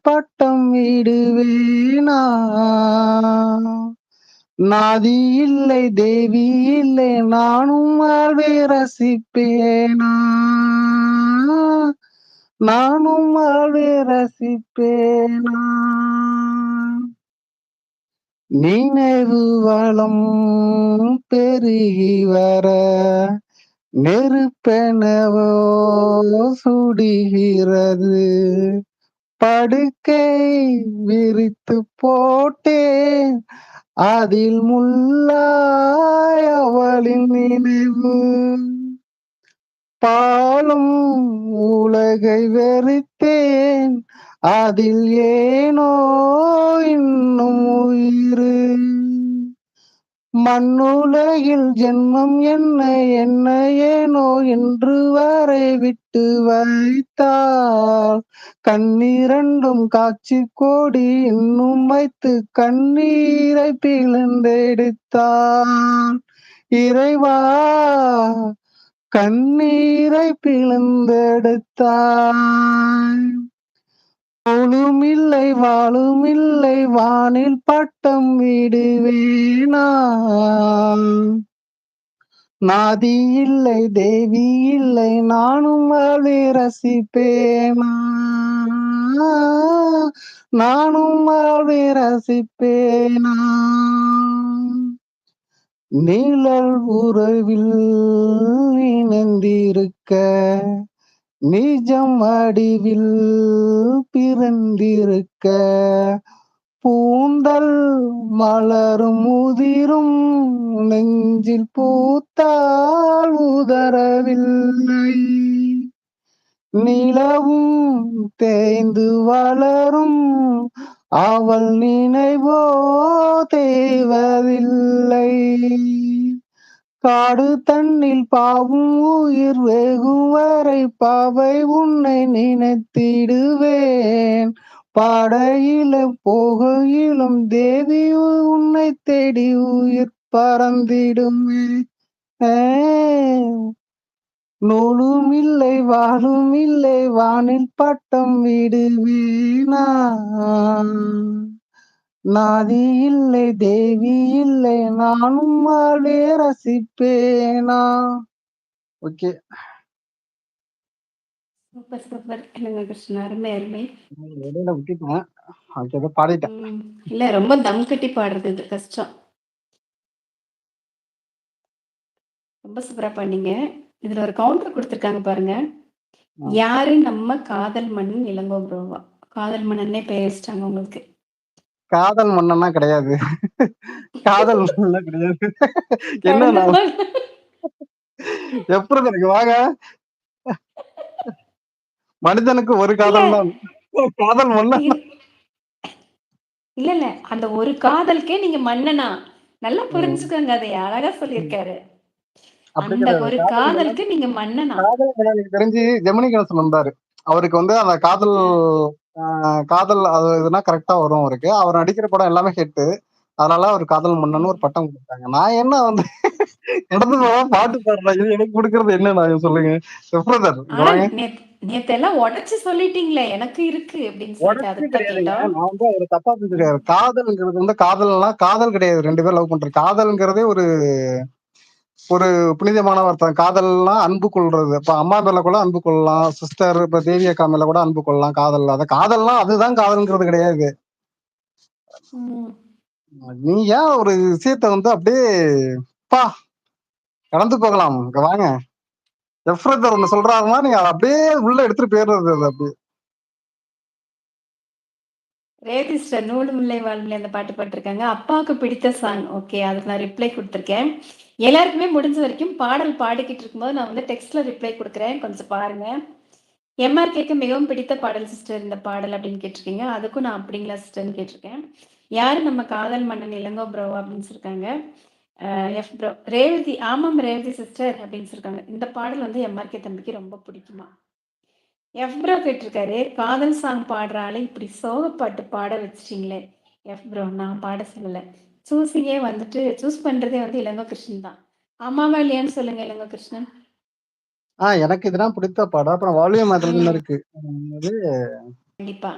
பட்டம் விடுவேனா? நாதி இல்லை, தேவி இல்லை, நானும் வாழ்வை ரசிப்பேனா? நானும் வாழ்வை ரசிப்பேனா? நினைவு வளம் பெருகி வர நெருப்பெனவோ சுடுகிறது. படுக்கை விரித்து போட்டேன், அதில் முள்ளாய் அவளின் நினைவு. பாலும் உலகை வெறுத்தேன், அதில் ஏனோ இன்னும் உயிரு. மண்ணுலகில் ஜென்மம் என்ன என்ன ஏனோ இன்று வரை விட்டு வைத்தாள். கண்ணிரண்டும் காட்சி கோடி இன்னும் வைத்து கண்ணீரை பிளந்தெடுத்தாள். இறைவா, கண்ணீரை பிளந்தெடுத்தாய். நூலுமில்லை வாளுமில்லை, வானில் பட்டம் விடுவேனா? நாதி இல்லை, தேவி இல்லை, நானும் வாழ்வை ரசிப்பேனா? நானும் வாழ்வை ரசிப்பேனா? நிழல் உறவில் இணைந்திருக்க நிஜம் அடிவில் பிறந்திருக்க பூந்தல் மலரும் முதிரும் நெஞ்சில் பூத்தால் உதறவில்லை. நிலவும் தேய்ந்து வளரும் அவள் நினைவோ தேவதில்லை. காடு தன்னில் பாவும் உயிர் வெகும் வரை பாவை உன்னை நினைத்திடுவேன். பாடையில போகையிலும் தேவி உன்னை தேடி உயிர் பறந்திடுமே. நூலும் இல்லை வாளும் இல்லை, வானில் பட்டம் விடுவேனா? நாதி இல்லை, தேவி இல்லை, நானும் வாழ்வே ரசிப்பேனா? ஓகே. Super super. இல்லைங்க கிருஷ்ணா, அருமை அருமை. இடையில விட்டுட்டேன். அதுக்கு ஏதோ பாடிட்டேன். இல்ல, ரொம்ப தம் கட்டி பாடுறது இது கஷ்டம். ரொம்ப சூப்பரா பண்ணீங்க. இதுல ஒரு கவுண்டர் கொடுத்துருக்காங்க பாருங்க. யாரு நம்ம காதல் மன்னன் இளங்கோ ப்ரோவா? காதல் மன்னனே பெயர் வச்சிட்டாங்க உங்களுக்கு. காதல் மன்னனா கிடையாது. காதல் மன்னனா கிடையாது. என்ன கடந்த நான் பால் எப்படி இருக்கு வாங்க. மனிதனுக்கு ஒரு இல்ல காதல் தான். காதல் மன்னன். இ- இல்ல இல்ல, அந்த ஒரு காதலுக்கே நீங்க மன்னனா? நல்லா புரிஞ்சுக்கோங்க, அதை அழகா சொல்லியிருக்காரு. அப்படி அந்த கிடையாது. ஒரு காதல் மன்னன் காதலுக்கு நீங்க மன்னனா? காதல் மன்னன் எனக்கு தெரிஞ்சு ஜெமினி கணேசன் வந்தாரு. அவருக்கு வந்து அந்த காதல் காதல் அது இதுனா கரெக்டா வரும் அவருக்கு. அவர் நடிக்கிற படம் எல்லாமே ஹிட். அதனால அவர் காதல் மன்னன் ஒரு பட்டம் கொடுத்தாங்க. நான் என்ன வந்து நடந்து போவா பாட்டு பாடுறேன். இது எனக்கு கொடுக்கறது என்ன நான் சொல்லுங்க. பிரதர் ஆனா வாங்க. நேத்தெல்லாம் உடைச்சு சொல்லிட்டீங்களே, எனக்கு இருக்கு அப்படின்னு சொல்லிட்டு, உடச்சு அதுக்கு தான் கிடையாதுங்க. கேட்டோம். நான் வந்து அவரை தப்பா புரிஞ்சுக்காரு. காதல்ங்கிறது வந்து காதல்னா காதல் கிடையாது. 2 பேர் லவ் பண்றது. காதல்ங்கிறதே ஒரு ஒரு புனிதமான வார்த்தை. காதல்னா அன்பு கொள்றது. இப்ப அம்மா மேல கூட அன்பு கொள்ளலாம். சிஸ்டர் இப்ப தேவி அக்கா மேல கூட அன்பு கொள்ளலாம். காதல் அத காதல்னா அதுதான் காதல்ங்கிறது கிடையாது. ம். நீ ஏன் ஒரு விஷயத்த வந்து அப்படியே பா கடந்து போகலாம். இங்க வாங்க. எஃப்ரதர் ஒண்ணு சொல்றாருன்னா நீங்க அதை அப்படியே உள்ள எடுத்துட்டு போயிடுறது அது அப்படியே. ரேவதி சிஸ்டர் நூலு முல்லை வாழ்நிலை அந்த பாட்டு பாட்டிருக்காங்க. அப்பாவுக்கு பிடித்த சாங். ஓகே, அதுக்கு நான் ரிப்ளை கொடுத்துருக்கேன். எல்லாருக்குமே முடிஞ்ச வரைக்கும் பாடல் பாடிக்கிட்டு இருக்கும்போது நான் வந்து டெக்ஸ்ட்ல ரிப்ளை கொடுக்குறேன், கொஞ்சம் பாருங்க. எம்ஆர்கேக்கு மிகவும் பிடித்த பாடல் சிஸ்டர் இந்த பாடல் அப்படின்னு கேட்டிருக்கீங்க. அதுக்கும் நான் அப்படிங்களா சிஸ்டர்னு கேட்டிருக்கேன். யாரு நம்ம காதல் மன்னன் இளங்கோ ப்ரோ அப்படின்னு சொல்லியிருக்காங்க. எஃப் ப்ரோ ரேவதி, ஆமாம் ரேவதி சிஸ்டர் அப்படின்னு சொல்லியிருக்காங்க. இந்த பாடல் வந்து எம்ஆர்கே தம்பிக்கு ரொம்ப பிடிக்குமா? எஃப் ப்ரோ கேட்டிருக்காரு, காதல் சாங் பாடுறாலே இப்படி சோகப்பாட்டு பாட வச்சிட்டீங்களே. எஃப் ப்ரோ, நான் பாட சொல்லலை. சூஸிங்கே வந்துட்டு சூஸ் பண்றதே வந்து இளங்கோ கிருஷ்ணன் தான். ஆமாவா இல்லையான்னு சொல்லுங்க இளங்கோ கிருஷ்ணன். எனக்கு இதெல்லாம் பிடித்த பாடம். அப்புறம் வால்யூம் அதில் இருக்கு. கண்டிப்பா.